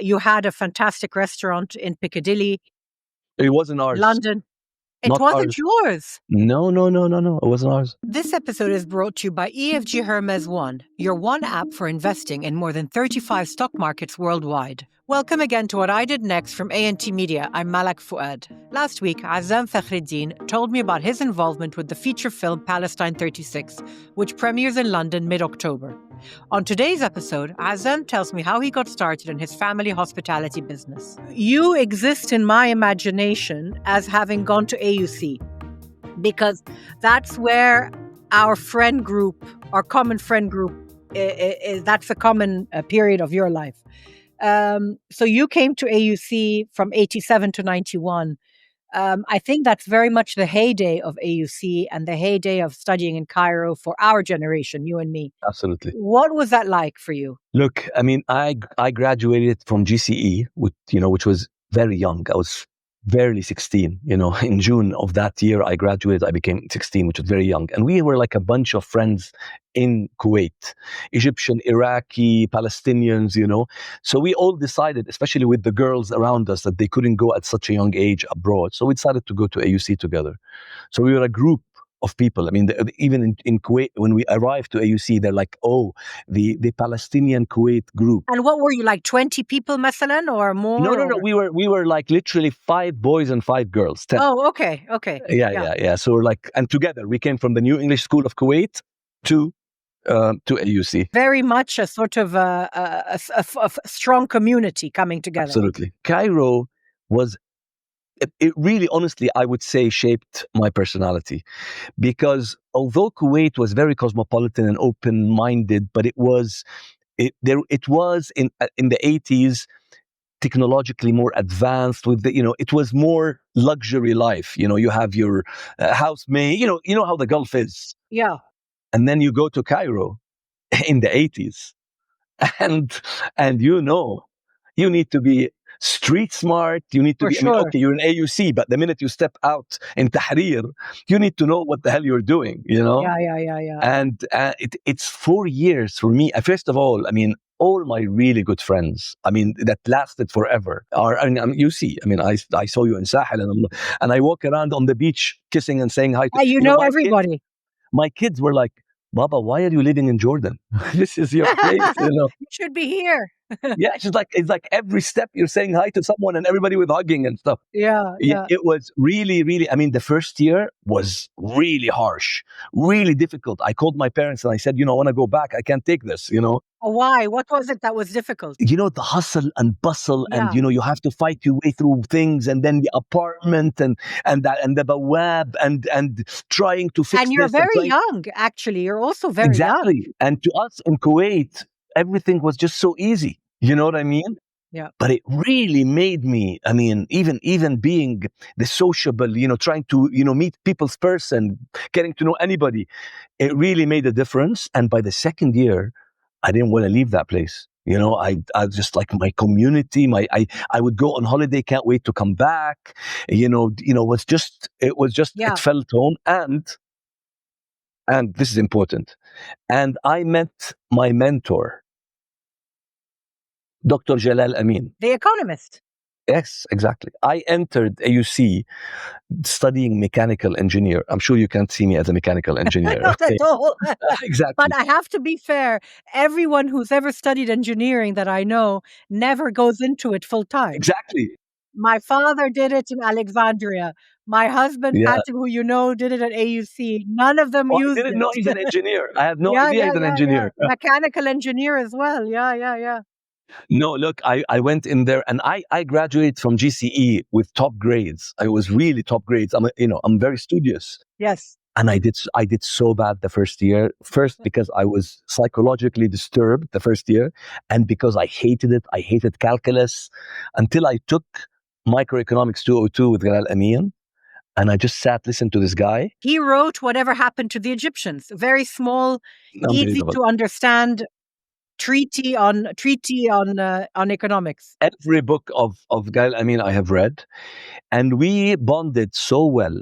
You had a fantastic restaurant in Piccadilly, It wasn't ours. London. It Not wasn't ours. yours. No. It wasn't ours. This episode is brought to you by EFG Hermes One, your one app for investing in more than 35 stock markets worldwide. Welcome again to What I Did Next from A&T Media. I'm Malak Fuad. Last week, Azzam Fakhreddin told me about his involvement with the feature film Palestine 36, which premieres in London mid-October. On today's episode, Azzam tells me how he got started in his family hospitality business. You exist in my imagination as having gone to AUC, because that's where our friend group, our common friend group, that's a common period of your life. So you came to AUC from 87 to 91. I think that's very much the heyday of AUC and the heyday of studying in Cairo for our generation, you and me. Absolutely. What was that like for you? Look, I mean, I graduated from GCE, which was very young. I was barely 16, in June of that year, I graduated, I became 16, which was very young. And we were like a bunch of friends in Kuwait, Egyptian, Iraqi, Palestinians, So we all decided, especially with the girls around us, that they couldn't go at such a young age abroad. So we decided to go to AUC together. So we were a group of people. I mean, even in Kuwait, when we arrived to AUC, they're like, oh, the Palestinian Kuwait group. And what were you, like 20 people, masalan, or more? No. We were like literally 5 boys and 5 girls. 10. Oh, okay. Yeah. So we're like, and together we came from the New English School of Kuwait to AUC. Very much a sort of a strong community coming together. Absolutely. Cairo was, it really, honestly, I would say, shaped my personality, because although Kuwait was very cosmopolitan and open-minded, but it was in the 80s technologically more advanced with it was more luxury life. You have your housemaid, you know how the Gulf is. Yeah. And then you go to Cairo in the 80s and you need to be street smart. You need to For be, sure. okay, you're in AUC, but the minute you step out in Tahrir, you need to know what the hell you're doing, Yeah. And it's 4 years for me. First of all, I mean, all my really good friends, I mean, that lasted forever, you see, I mean, I saw you in Sahel, and I walk around on the beach kissing and saying hi to You know everybody. My kids were like, Baba, why are you living in Jordan? This is your place, You should be here. Yeah, it's like every step you're saying hi to someone and everybody with hugging and stuff. Yeah. It was really, really, I mean, the first year was really harsh, really difficult. I called my parents and I said, I want to go back. I can't take this, Why? What was it that was difficult? The hustle and bustle, and you have to fight your way through things, and then the apartment and the bawab and trying to fix. And you're very young, actually. You're also very young. And to us in Kuwait, everything was just so easy. You know what I mean? Yeah. But it really made me, I mean, even being the sociable, trying to, meet people's person, getting to know anybody, it really made a difference. And by the second year, I didn't want to leave that place. I just like my community, I would go on holiday, can't wait to come back. It felt home. And this is important. And I met my mentor, Dr. Galal Amin. The economist. Yes, exactly. I entered AUC studying mechanical engineer. I'm sure you can't see me as a mechanical engineer. Not at all. Exactly. But I have to be fair. Everyone who's ever studied engineering that I know never goes into it full time. Exactly. My father did it in Alexandria. My husband, Patrick, who did it at AUC. None of them used it. I didn't know he's an engineer. I had no idea he's an engineer. Yeah. Mechanical engineer as well. Yeah. No, look, I went in there and I graduated from GCE with top grades. I was really top grades. I'm very studious. Yes. And I did so bad the first year. First, because I was psychologically disturbed the first year, and because I hated it. I hated calculus until I took Microeconomics 202 with Galal Amin. And I just listened to this guy. He wrote Whatever Happened to the Egyptians. Very small, easy to understand treaty on economics. Every book of Galal Amin I have read, and we bonded so well.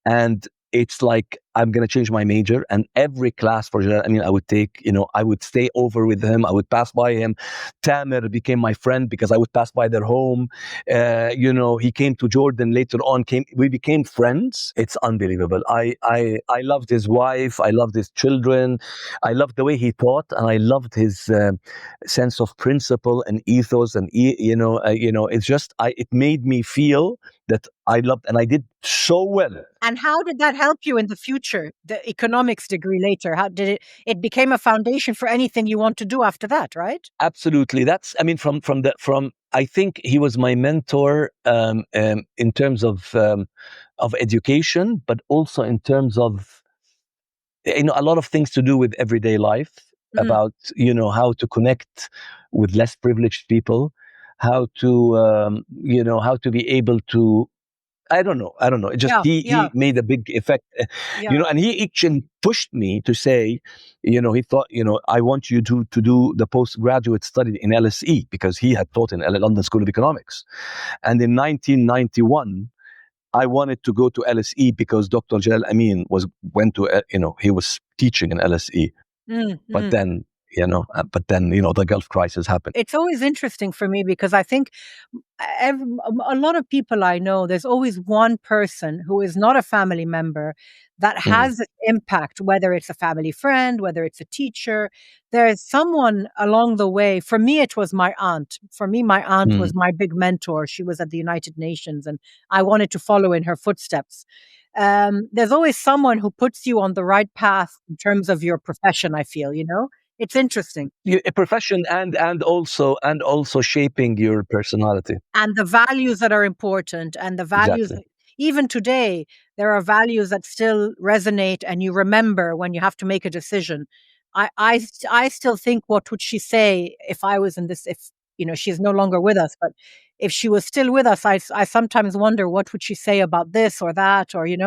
And it's like I'm going to change my major. And every class for Jalal Amin I would take, I would stay over with him. I would pass by him. Tamer became my friend because I would pass by their home. He came to Jordan later on. We became friends. It's unbelievable. I loved his wife. I loved his children. I loved the way he taught, and I loved his sense of principle and ethos. And it's just it made me feel that I loved, and I did so well. And how did that help you in the future? The economics degree later, how did it became a foundation for anything you want to do after that, right? Absolutely. From I think he was my mentor in terms of education, but also in terms of a lot of things to do with everyday life, about how to connect with less privileged people, how to how to be able to, I don't know. It just, he made a big effect, and he actually pushed me to say, he thought, I want you to do the postgraduate study in LSE, because he had taught in London School of Economics. And in 1991, I wanted to go to LSE because Dr. Galal Amin he was teaching in LSE. But then, the Gulf crisis happened. It's always interesting for me because I think a lot of people I know, there's always one person who is not a family member that has an impact, whether it's a family friend, whether it's a teacher. There's someone along the way. For me, it was my aunt. For me, my aunt was my big mentor. She was at the United Nations, and I wanted to follow in her footsteps. There's always someone who puts you on the right path in terms of your profession, I feel, It's interesting. A profession and also shaping your personality. And the values that are important, and the values, even today, there are values that still resonate and you remember when you have to make a decision. I still think, what would she say if I was in this, if, she's no longer with us, but if she was still with us, I sometimes wonder, what would she say about this or that, or, these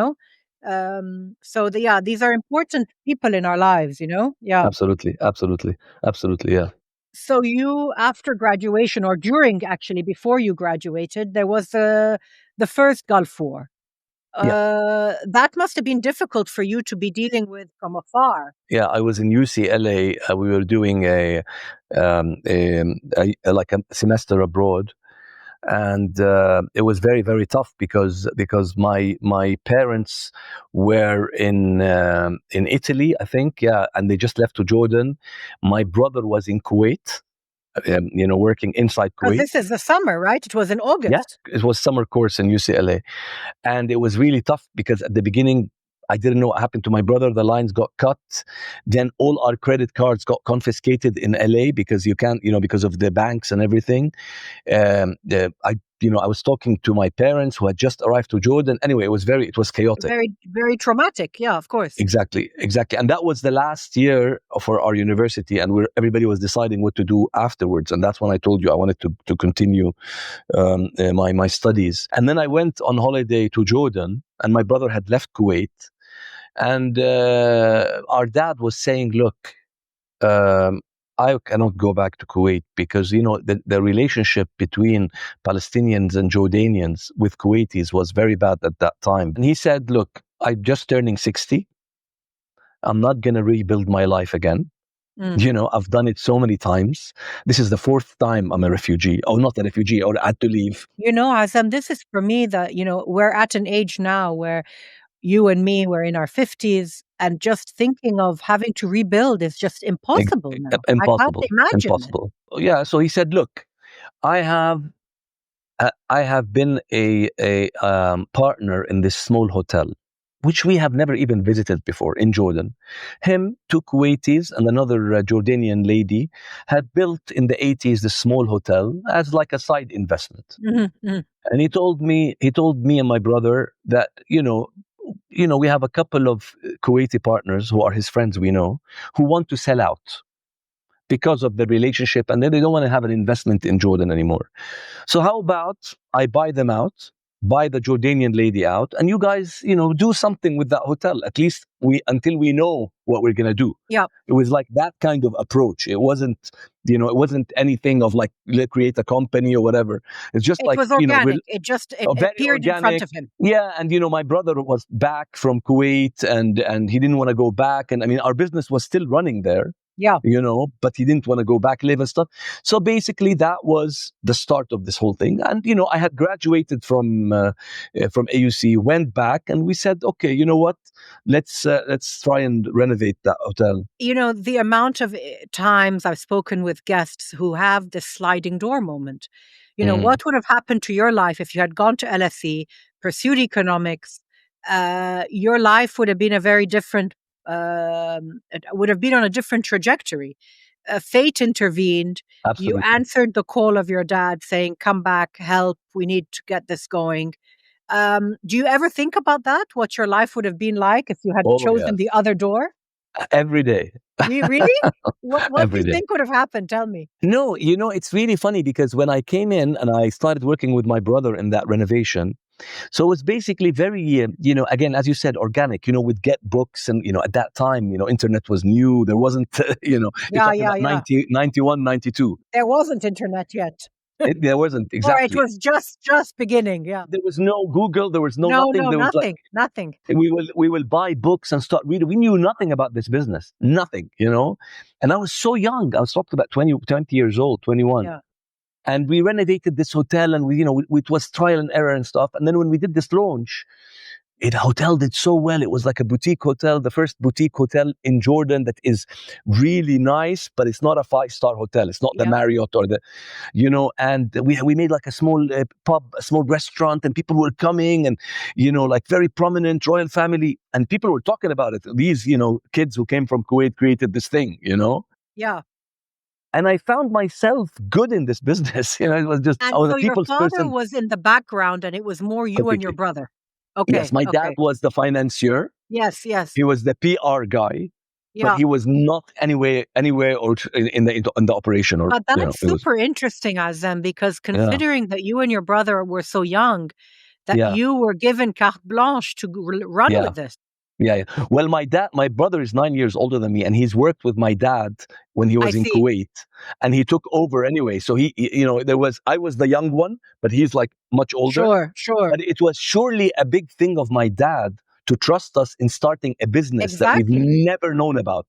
are important people in our lives, Yeah. Absolutely. Yeah. So you, after graduation, or actually before you graduated, there was the first Gulf War. That must have been difficult for you to be dealing with from afar. Yeah, I was in UCLA. We were doing like a semester abroad, and it was very, very tough because my parents were in Italy, I think, and they just left to Jordan. My brother was in Kuwait, working inside Kuwait. This is the summer, right? It was in August. Yeah, it was summer course in UCLA, and it was really tough because at the beginning, I didn't know what happened to my brother. The lines got cut. Then all our credit cards got confiscated in LA because you can't, because of the banks and everything. I was talking to my parents who had just arrived to Jordan. Anyway, it was chaotic. Very, very traumatic. Yeah, of course. Exactly. And that was the last year for our university, and everybody was deciding what to do afterwards. And that's when I told you I wanted to continue my studies. And then I went on holiday to Jordan, and my brother had left Kuwait. And our dad was saying, look, I cannot go back to Kuwait because, the relationship between Palestinians and Jordanians with Kuwaitis was very bad at that time. And he said, look, I'm just turning 60. I'm not going to rebuild my life again. I've done it so many times. This is the fourth time I'm a refugee, or not a refugee, or I had to leave. Azzam, this is for me that, we're at an age now where you and me, we're in our 50s, and just thinking of having to rebuild is just impossible now. Impossible. I can't imagine. Impossible. Yeah. So he said, look, I have been a partner in this small hotel, which we have never even visited before in Jordan. Him, two Kuwaitis, and another Jordanian lady had built in the 80s this small hotel as like a side investment. And he told me and my brother that, we have a couple of Kuwaiti partners who are his friends, who want to sell out because of the relationship, and then they don't want to have an investment in Jordan anymore. So how about I buy them out, buy the Jordanian lady out, and you guys, do something with that hotel. At least until we know what we're gonna do. Yeah. It was like that kind of approach. It wasn't, it wasn't anything of like, let's create a company or whatever. It's just It like, was organic. It very appeared in front organic. of him. Yeah, and my brother was back from Kuwait, and he didn't want to go back. And I mean, our business was still running there. Yeah. But he didn't want to go back, live and stuff. So basically, that was the start of this whole thing. And I had graduated from AUC, went back, and we said, okay, you know what? Let's try and renovate that hotel. The amount of times I've spoken with guests who have this sliding door moment. What would have happened to your life if you had gone to LSE, pursued economics? Your life would have been a very different. It would have been on a different trajectory. Fate intervened. Absolutely. You answered the call of your dad saying, come back, help, we need to get this going. Do you ever think about that? What your life would have been like if you had chosen the other door? Every day. Really? What do you think would have happened? Tell me. No, it's really funny because when I came in and I started working with my brother in that renovation, so it was basically very, again, as you said, organic. We'd get books, and at that time, internet was new. There wasn't, you're talking about 91, 92. There wasn't internet yet. There wasn't, exactly. Or it was just beginning. Yeah. There was no Google. There was nothing. No, there was nothing. We will buy books and start reading. We knew nothing about this business. Nothing, And I was so young. I was talking about 20 years old, 21. Yeah. And we renovated this hotel, and it was trial and error and stuff. And then when we did this launch, the hotel did so well. It was like a boutique hotel, the first boutique hotel in Jordan that is really nice, but it's not a 5-star hotel. It's not the Marriott or the, and we made like a small pub, a small restaurant, and people were coming, and, like very prominent royal family, and people were talking about it. These, kids who came from Kuwait created this thing, Yeah. And I found myself good in this business. It was just, and I was so a people's your father person. was in the background, and it was more you and your brother. Okay. Yes, my dad was the financier. Yes. He was the PR guy, Yeah. but he was not anywhere or in the operation. Or, but that's super interesting, Azzam, because considering that you and your brother were so young, that you were given carte blanche to run with this. Yeah. Well, my brother is 9 years older than me, and he's worked with my dad when he was in Kuwait, and he took over anyway. So I was the young one, but he's like much older. Sure. But it was surely a big thing of my dad to trust us in starting a business that we've never known about.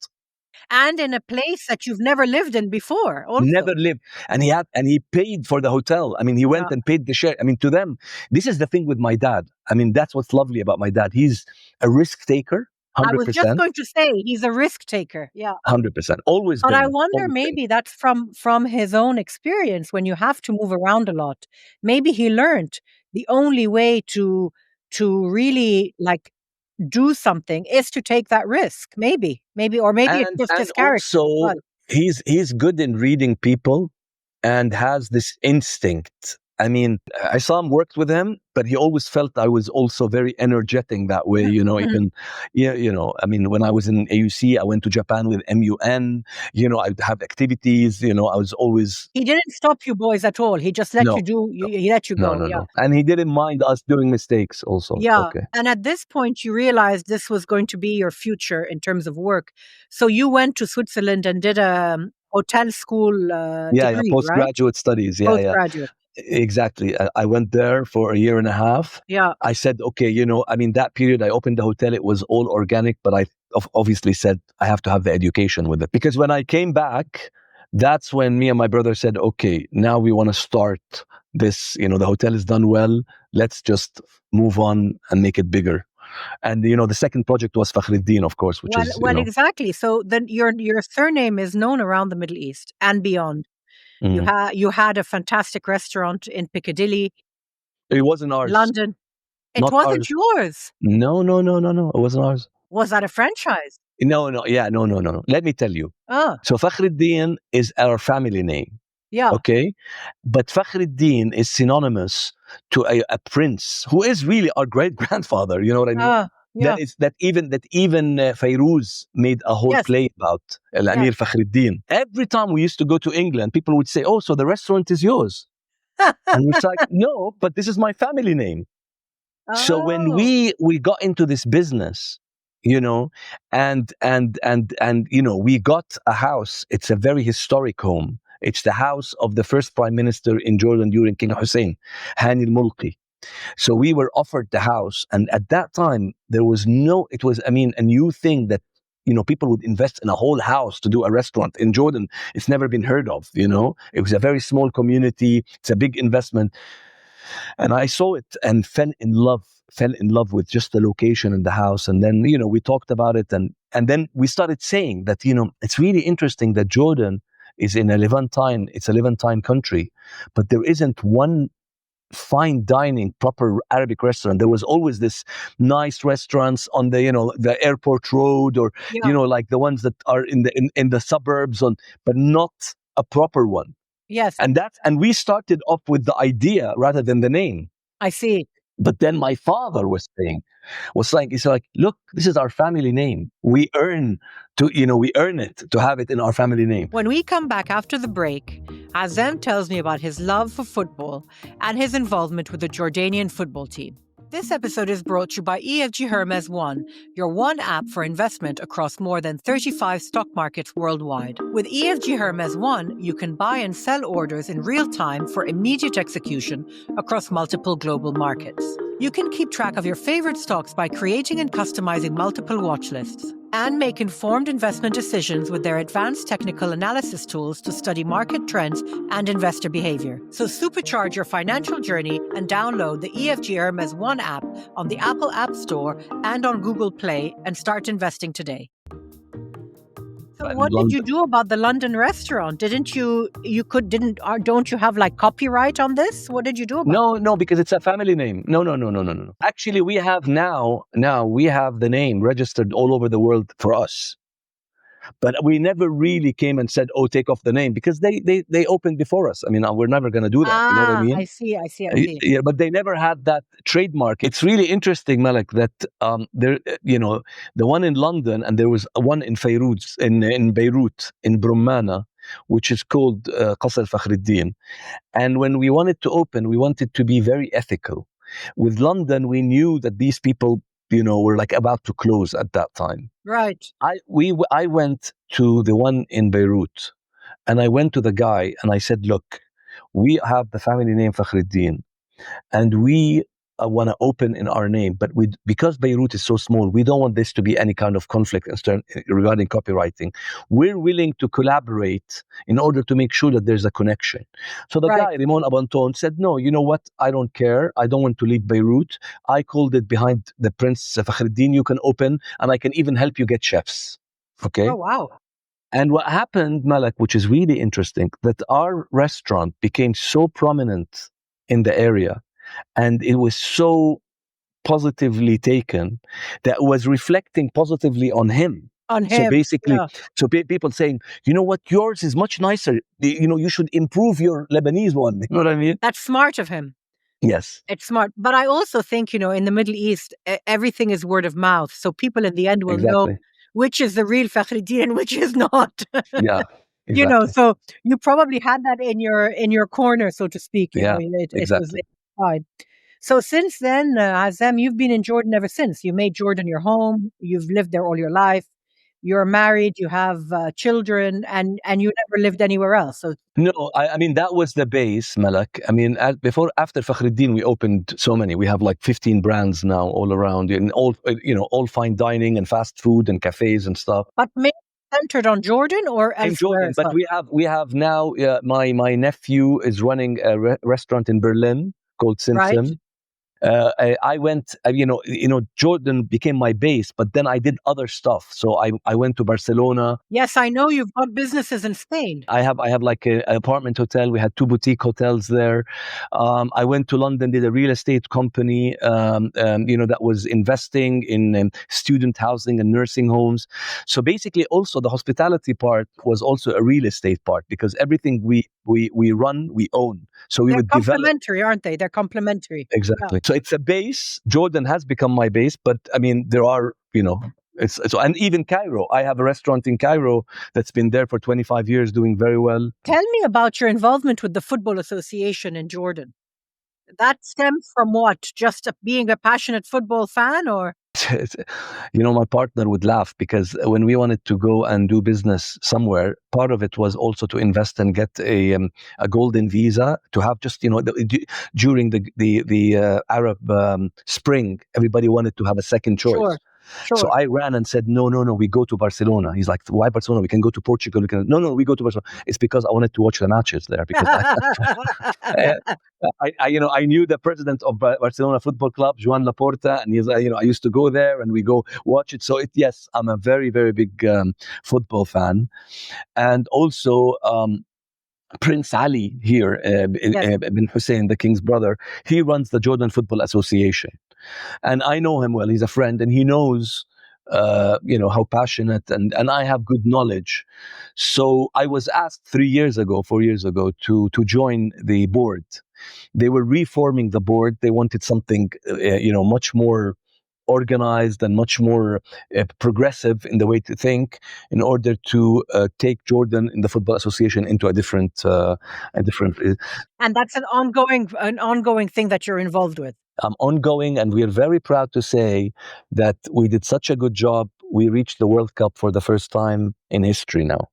And in a place that you've never lived in before. Also. Never lived. And he paid for the hotel. I mean, he went and paid the share. I mean, to them, this is the thing with my dad. I mean, that's what's lovely about my dad. He's a risk taker. 100%. I was just going to say, he's a risk taker. Yeah. 100%. Always But been. I wonder, maybe that's from his own experience when you have to move around a lot. Maybe he learned the only way to really do something is to take that risk. Maybe, or maybe it's just his character. Also, he's good in reading people and has this instinct. I mean, I saw him worked with him, but he always felt I was also very energetic that way, even, I mean, when I was in AUC, I went to Japan with MUN, I'd have activities, I was always... He didn't stop you boys at all. He just let you do, he let you go. No. And he didn't mind us doing mistakes also. Yeah. Okay. And at this point, you realized this was going to be your future in terms of work. So you went to Switzerland and did a hotel school degree, postgraduate studies. Yeah, postgraduate. Exactly. I went there for a year and a half. Yeah. I said, okay, I mean, that period I opened the hotel, it was all organic, but I obviously said I have to have the education with it. Because when I came back, that's when me and my brother said, okay, now we want to start this, the hotel is done well. Let's just move on and make it bigger. And, the second project was Fakhreddin, of course, which is... Well, exactly. So then your surname is known around the Middle East and beyond. You had a fantastic restaurant in Piccadilly. It wasn't ours. London. It wasn't yours. No. It wasn't ours. Was that a franchise? No. Yeah, no. Let me tell you. So Fakhreddin is our family name. Yeah. Okay. But Fakhreddin is synonymous to a prince who is really our great grandfather. You know what I mean? Yeah. That even Fairuz made a whole play about Al-Amir Fakhreddin. Every time we used to go to England, people would say, oh, so the restaurant is yours. And we're like, no, but this is my family name. So when Oh, we got into this business, you know, and we got a house. It's a very historic home. It's the house of the first prime minister in Jordan during King Hussein, Hani al-Mulki. So we were offered the house, and at that time there was no. It was, I mean, a new thing that people would invest in a whole house to do a restaurant in Jordan. It's never been heard of. It was a very small community. It's a big investment, and I saw it and fell in love with just the location and the house. And then we talked about it, and then we started saying that it's really interesting that Jordan is in a Levantine. It's a Levantine country, but there isn't one fine dining proper Arabic restaurant. There was always this nice restaurants on the airport road, or yeah. like the ones that are in the suburbs, but not a proper one. Yes, And we started off with the idea rather than the name. I see. But then my father was saying, he's like, look, this is our family name. We earn it to have it in our family name. When we come back after the break, Azzam tells me about his love for football and his involvement with the Jordanian football team. This episode is brought to you by EFG Hermes One, your one app for investment across more than 35 stock markets worldwide. With EFG Hermes One, you can buy and sell orders in real time for immediate execution across multiple global markets. You can keep track of your favorite stocks by creating and customizing multiple watch lists, and make informed investment decisions with their advanced technical analysis tools to study market trends and investor behavior. So supercharge your financial journey and download the EFG Hermes One app on the Apple App Store and on Google Play and start investing today. So what did you do about the London restaurant? Don't you have like copyright on this? What did you do about it? No, because it's a family name. No. Actually, we have now we have the name registered all over the world for us. But we never really came and said, "Oh, take off the name," because they opened before us. I mean, we're never going to do that. You know what I mean? I see. Yeah, but they never had that trademark. It's really interesting, Malik, that there, the one in London, and there was one in Beirut, in Brummana, which is called Galal Fakhreddin. And when we wanted to open, we wanted to be very ethical. With London, we knew that these people, were like about to close at that time. Right. I went to the one in Beirut, and I went to the guy and I said, look, we have the family name Fakhreddin, and we want to open in our name, but because Beirut is so small, we don't want this to be any kind of conflict regarding copywriting. We're willing to collaborate in order to make sure that there's a connection. So the guy, Rimon Abanton, said, no, you know what? I don't care. I don't want to leave Beirut. I called it behind the Prince Fakhreddin. You can open, and I can even help you get chefs. Okay? Oh, wow. And what happened, Malak, which is really interesting, that our restaurant became so prominent in the area, and it was so positively taken that was reflecting positively on him. So basically, people saying, you know what, yours is much nicer. You should improve your Lebanese one. You know what I mean? That's smart of him. Yes. It's smart. But I also think, in the Middle East, everything is word of mouth. So people in the end will know which is the real Fakhreddin and which is not. Yeah. Exactly. So you probably had that in your corner, so to speak. It was fine. So since then, Azzam, you've been in Jordan ever since. You made Jordan your home. You've lived there all your life. You're married. You have children, and you never lived anywhere else. So no, I mean that was the base, Malak. I mean, after Fakhreddin, we opened so many. We have like 15 brands now all around, and all fine dining and fast food and cafes and stuff. But maybe centered on Jordan or elsewhere? In Jordan, but we have now. My nephew is running a restaurant in Berlin called Simsim. Right. I went, Jordan became my base, but then I did other stuff. So I went to Barcelona. Yes, I know you've got businesses in Spain. I have like an apartment hotel. We had 2 boutique hotels there. I went to London, did a real estate company, that was investing in student housing and nursing homes. So basically, also the hospitality part was also a real estate part, because everything we run, we own. So They're complementary, aren't they? They're complementary. Exactly. Yeah. So it's a base. Jordan has become my base, but I mean, there are, and even Cairo. I have a restaurant in Cairo that's been there for 25 years, doing very well. Tell me about your involvement with the Football Association in Jordan. That stems from what? Just being a passionate football fan, or? My partner would laugh because when we wanted to go and do business somewhere, part of it was also to invest and get a golden visa to have just, during the Arab Spring, everybody wanted to have a second choice. Sure, So sure. I ran and said, no, we go to Barcelona. He's like, why Barcelona? We can go to Portugal. No, we go to Barcelona. It's because I wanted to watch the matches there because I knew the president of Barcelona Football Club, Joan Laporta, and he's, I used to go there and we go watch it. So yes, I'm a very, very big football fan. And also, Prince Ali here, Yes. bin Hussein, the king's brother, he runs the Jordan Football Association. And I know him well. He's a friend, and he knows, how passionate, and I have good knowledge. So I was asked 4 years ago, to join the board. They were reforming the board. They wanted something, much more organized and much more progressive in the way to think, in order to take Jordan in the Football Association into a different. And that's an ongoing thing that you're involved with. Ongoing, and we are very proud to say that we did such a good job. We reached the World Cup for the first time in history now.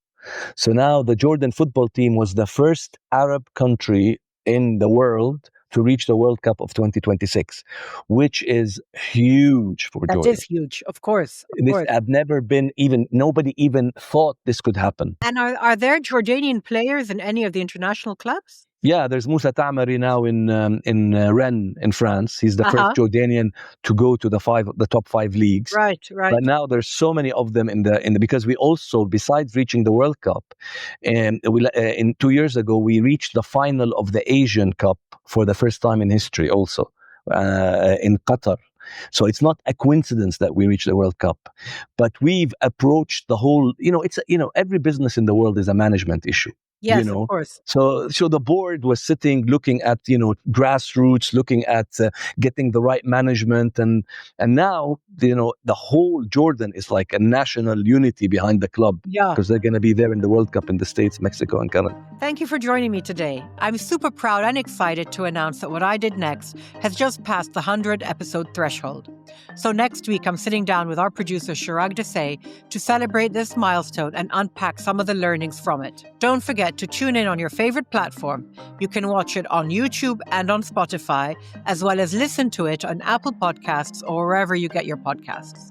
So now the Jordan football team was the first Arab country in the world to reach the World Cup of 2026, which is huge for Jordan. That is huge, of course. I've never been nobody even thought this could happen. And are there Jordanian players in any of the international clubs? Yeah, there's Moussa Ta'mari now in Rennes in France. He's the first Jordanian to go to the top 5 leagues. Right. But now there's so many of them in the because we also, besides reaching the World Cup, in 2 years ago we reached the final of the Asian Cup for the first time in history, also in Qatar. So it's not a coincidence that we reached the World Cup, but we've approached the whole. Every business in the world is a management issue. Yes, of course. So the board was sitting, looking at grassroots, looking at getting the right management, and now the whole Jordan is like a national unity behind the club. Yeah, because they're going to be there in the World Cup in the States, Mexico, and Canada. Thank you for joining me today. I'm super proud and excited to announce that What I Did Next has just passed the 100-episode threshold. So next week, I'm sitting down with our producer, Chirag Desai, to celebrate this milestone and unpack some of the learnings from it. Don't forget to tune in on your favorite platform. You can watch it on YouTube and on Spotify, as well as listen to it on Apple Podcasts or wherever you get your podcasts.